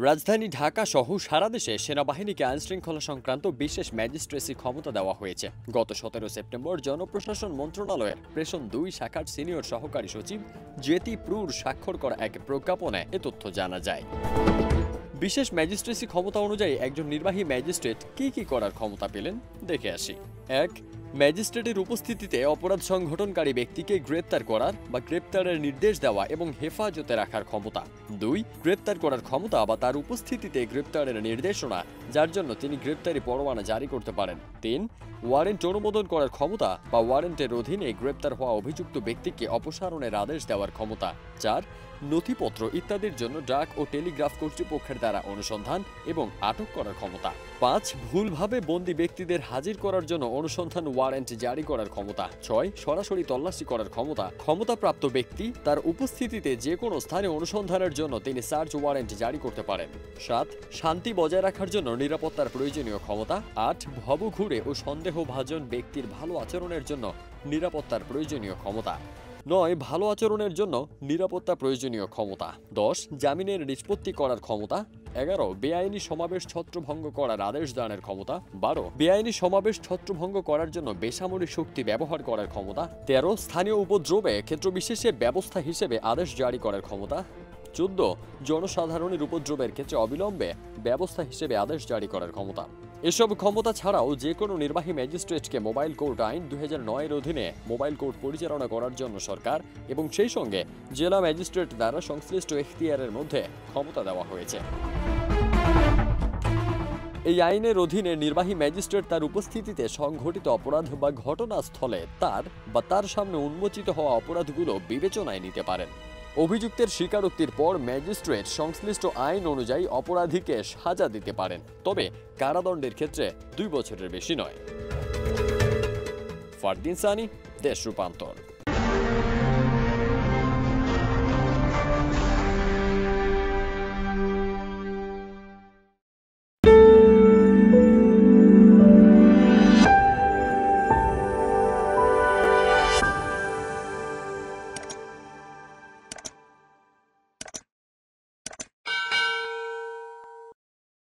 রাজধানী ঢাকা সহ সারা দেশে সেনাবাহিনীকে আইনশৃঙ্খলা সংক্রান্ত বিশেষ ম্যাজিস্ট্রেসি ক্ষমতা দেওয়া হয়েছে। গত 17 সেপ্টেম্বর জনপ্রশাসন মন্ত্রণালয়ের প্রেষণ 2 শাখার সিনিয়র সহকারী সচিব জেতি প্রুর স্বাক্ষর করা এক প্রজ্ঞাপনে এ তথ্য জানা যায়। বিশেষ ম্যাজিস্ট্রেসি ক্ষমতা অনুযায়ী একজন নির্বাহী ম্যাজিস্ট্রেট কি করার ক্ষমতা পেলেন দেখে আসি। 1. ম্যাজিস্ট্রেটের উপস্থিতিতে অপরাধ সংঘটনকারী ব্যক্তিকে গ্রেপ্তার করার বা গ্রেপ্তারের নির্দেশ দেওয়া এবং হেফাজতে রাখার ক্ষমতা। 2. গ্রেপ্তার করার ক্ষমতা বা তার উপস্থিতিতে গ্রেপ্তারের নির্দেশনা যার জন্য তিনি গ্রেপ্তারি পরোয়ানা জারি করতে পারেন। 3. ওয়ারেন্ট অনুমোদন করার ক্ষমতা বা ওয়ারেন্টের অধীনে গ্রেপ্তার হওয়া অভিযুক্ত ব্যক্তিকে অপসারণের আদেশ দেওয়ার ক্ষমতা। 4. নথিপত্র ইত্যাদির জন্য ডাক ও টেলিগ্রাফ কর্তৃপক্ষের দ্বারা অনুসন্ধান এবং আটক করার ক্ষমতা। 5. ভুলভাবে বন্দী ব্যক্তিদের হাজির করার জন্য অনুসন্ধান ওয়ারেন্ট জারি করার ক্ষমতা। 6. সরাসরি তল্লাশি করার ক্ষমতা। ক্ষমতাপ্রাপ্ত ব্যক্তি তার উপস্থিতিতে যে কোনো স্থানে অনুসন্ধানের জন্য তিনি সার্চ ওয়ারেন্ট জারি করতে পারেন। 7. শান্তি বজায় রাখার জন্য নিরাপত্তার প্রয়োজনীয় ক্ষমতা। 8. ভবঘুরে ও সন্দেহভাজন ব্যক্তির ভালো আচরণের জন্য নিরাপত্তার প্রয়োজনীয় ক্ষমতা। 9. ভালো আচরণের জন্য নিরাপত্তা প্রয়োজনীয় ক্ষমতা। 10. জামিনের নিষ্পত্তি করার ক্ষমতা। 11. বেআইনি সমাবেশ ছত্রভঙ্গ করার আদেশ দানের ক্ষমতা। 12. বেআইনি সমাবেশ ছত্রভঙ্গ করার জন্য বেসামরিক শক্তি ব্যবহার করার ক্ষমতা। 13. স্থানীয় উপদ্রবে ক্ষেত্রবিশেষে ব্যবস্থা হিসেবে আদেশ জারি করার ক্ষমতা। 14. জনসাধারণের উপদ্রবের ক্ষেত্রে অবিলম্বে ব্যবস্থা হিসেবে আদেশ জারি করার ক্ষমতা। এসব ক্ষমতা ছাড়াও যে কোনো নির্বাহী ম্যাজিস্ট্রেটকে মোবাইল কোর্ট আইন 2009-এর অধীনে মোবাইল কোর্ট পরিচালনা করার জন্য সরকার এবং সেই সঙ্গে জেলা ম্যাজিস্ট্রেট দ্বারা সংশ্লিষ্ট এখতিয়ারের মধ্যে ক্ষমতা দেওয়া হয়েছে। এই আইনের অধীনে নির্বাহী ম্যাজিস্ট্রেট তার উপস্থিতিতে সংঘটিত অপরাধ বা ঘটনাস্থলে তার সামনে উন্মোচিত হওয়া অপরাধগুলো বিবেচনায় নিতে পারেন। অভিযুক্তের স্বীকারোক্তির পর ম্যাজিস্ট্রেট সংশ্লিষ্ট আইন অনুযায়ী অপরাধীকে সাজা দিতে পারেন, তবে কারাদণ্ডের ক্ষেত্রে 2 বছরের বেশি নয়। ফারদিন সানি, দেশ রূপান্তর।